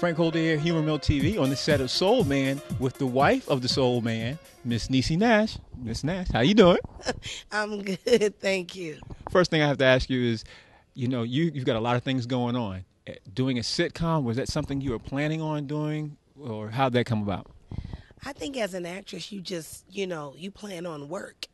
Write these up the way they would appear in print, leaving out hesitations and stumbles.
Frank Holder here, Humor Mill TV, on the set of Soul Man with the wife of the Soul Man, Miss Niecy Nash. Miss Nash, how you doing? I'm good, thank you. First thing I have to ask you is, you've got a lot of things going on. Doing a sitcom, was that something you were planning on doing, or how'd that come about? I think as an actress, you just, you plan on work.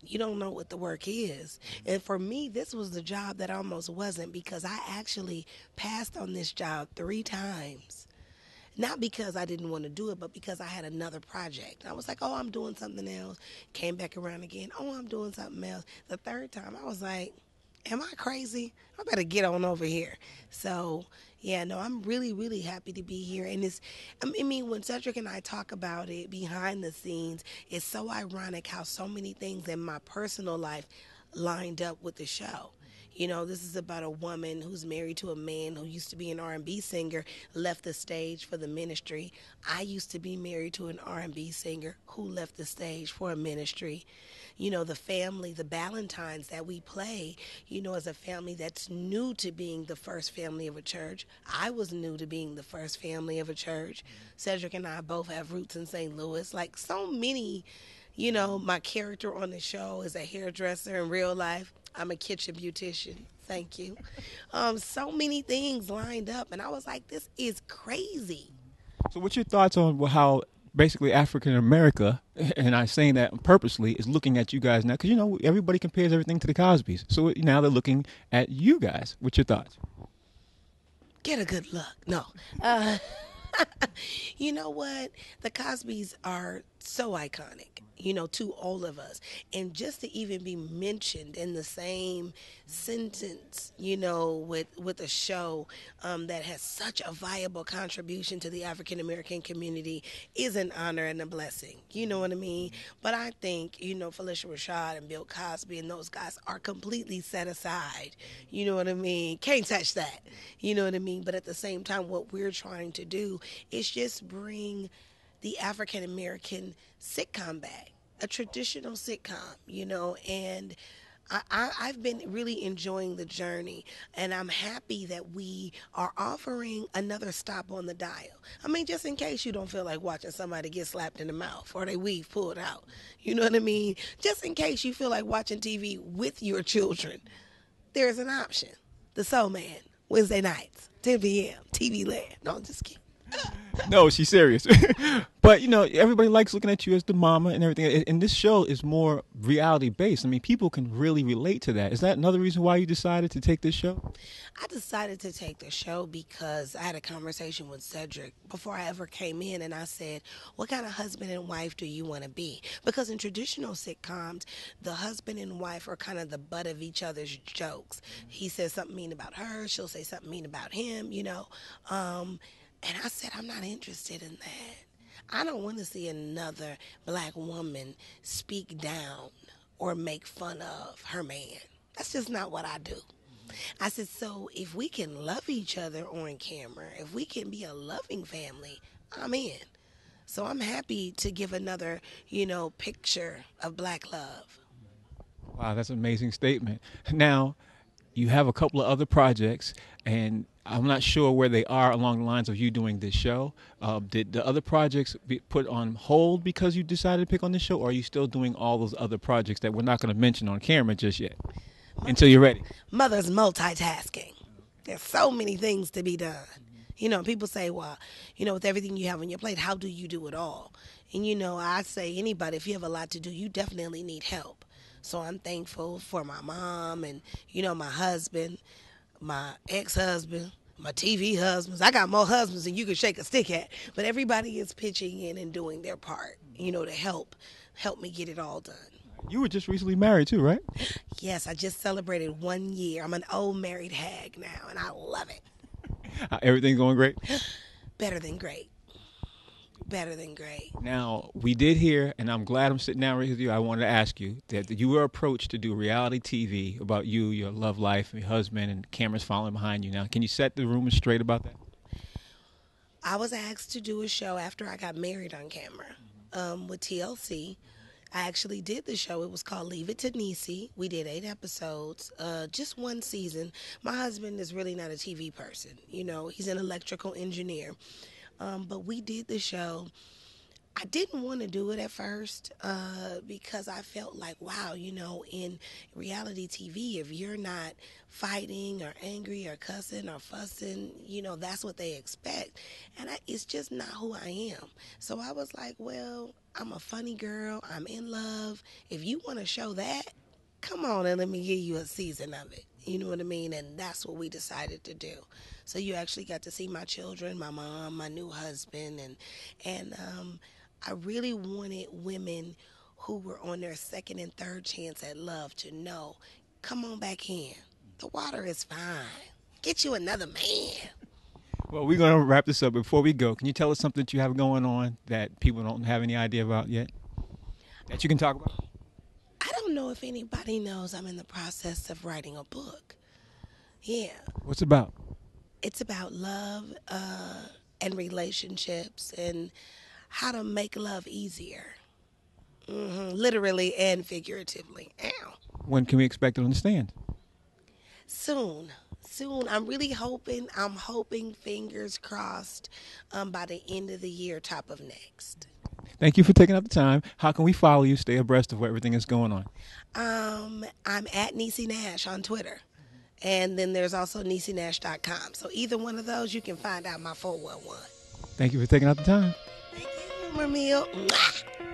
You don't know what the work is. And for me, this was the job that almost wasn't, because I actually passed on this job 3 times. Not because I didn't want to do it, but because I had another project. I was like, oh, I'm doing something else. Came back around again. Oh, I'm doing something else. The 3rd time, I was like, am I crazy? I better get on over here. So, yeah, no, I'm really, really happy to be here. And I mean, when Cedric and I talk about it behind the scenes, it's so ironic how so many things in my personal life lined up with the show. This is about a woman who's married to a man who used to be an R&B singer, left the stage for the ministry. I used to be married to an R&B singer who left the stage for a ministry. The family, the Ballantines that we play, as a family that's new to being the first family of a church. I was new to being the first family of a church. Cedric and I both have roots in St. Louis. Like so many, my character on the show is a hairdresser in real life. I'm a kitchen beautician. Thank you. So many things lined up, and I was like, this is crazy. So what's your thoughts on how basically African America, and I'm saying that purposely, is looking at you guys now? Because, everybody compares everything to the Cosbys. So now they're looking at you guys. What's your thoughts? Get a good look. No. You know what? The Cosbys are so iconic, to all of us. And just to even be mentioned in the same sentence, with a show that has such a viable contribution to the African American community is an honor and a blessing. You know what I mean? But I think, Felicia Rashad and Bill Cosby and those guys are completely set aside. You know what I mean? Can't touch that. You know what I mean? But at the same time, what we're trying to do is just bring the African American sitcom back, a traditional sitcom, and I've been really enjoying the journey, and I'm happy that we are offering another stop on the dial. I mean, just in case you don't feel like watching somebody get slapped in the mouth or their weave pulled out, you know what I mean? Just in case you feel like watching TV with your children, there's an option. The Soul Man, Wednesday nights, 10 p.m., TV Land. No, I'm just kidding. No, she's serious. But, everybody likes looking at you as the mama and everything. And this show is more reality-based. I mean, people can really relate to that. Is that another reason why you decided to take this show? I decided to take the show because I had a conversation with Cedric before I ever came in, and I said, what kind of husband and wife do you want to be? Because in traditional sitcoms, the husband and wife are kind of the butt of each other's jokes. He says something mean about her, she'll say something mean about him, and I said, I'm not interested in that. I don't want to see another black woman speak down or make fun of her man. That's just not what I do. I said, so if we can love each other on camera, if we can be a loving family, I'm in. So I'm happy to give another, picture of black love. Wow, that's an amazing statement. Now, you have a couple of other projects, and I'm not sure where they are along the lines of you doing this show. Did the other projects be put on hold because you decided to pick on this show, or are you still doing all those other projects that we're not going to mention on camera just yet until you're ready? Mother's multitasking. There's so many things to be done. People say, well, with everything you have on your plate, how do you do it all? And, I say anybody, if you have a lot to do, you definitely need help. So I'm thankful for my mom and, my husband, my ex-husband, my TV husbands. I got more husbands than you can shake a stick at. But everybody is pitching in and doing their part, to help me get it all done. You were just recently married too, right? Yes, I just celebrated 1 year. I'm an old married hag now, and I love it. Everything going great? Better than great. Better than great. Now, we did hear, and I'm glad I'm sitting down with you, I wanted to ask you, that you were approached to do reality TV about you, your love life, your husband, and cameras following behind you. Now, can you set the rumors straight about that? I was asked to do a show after I got married on camera with TLC. I actually did the show. It was called Leave It to Niecy. We did 8 episodes, just one season. My husband is really not a TV person. You know, he's an electrical engineer. But we did the show. I didn't want to do it at first because I felt like, wow, you know, in reality TV, if you're not fighting or angry or cussing or fussing, you know, that's what they expect. And it's just not who I am. So I was like, well, I'm a funny girl. I'm in love. If you want to show that, come on and let me give you a season of it. You know what I mean? And that's what we decided to do. So you actually got to see my children, my mom, my new husband, and I really wanted women who were on their second and third chance at love to know, come on back in. The water is fine. Get you another man. Well, we're going to wrap this up. Before we go, can you tell us something that you have going on that people don't have any idea about yet that you can talk about? I don't know if anybody knows I'm in the process of writing a book. Yeah. What's it about? It's about love and relationships and how to make love easier. Literally and figuratively. Ow. When can we expect it on the stand? Soon. Soon. I'm hoping, fingers crossed, by the end of the year, top of next. Thank you for taking up the time. How can we follow you, stay abreast of everything that's going on? I'm at Niecy Nash on Twitter. And then there's also NiecyNash.com. So either one of those, you can find out my 411. Thank you for taking out the time. Thank you, Ramil.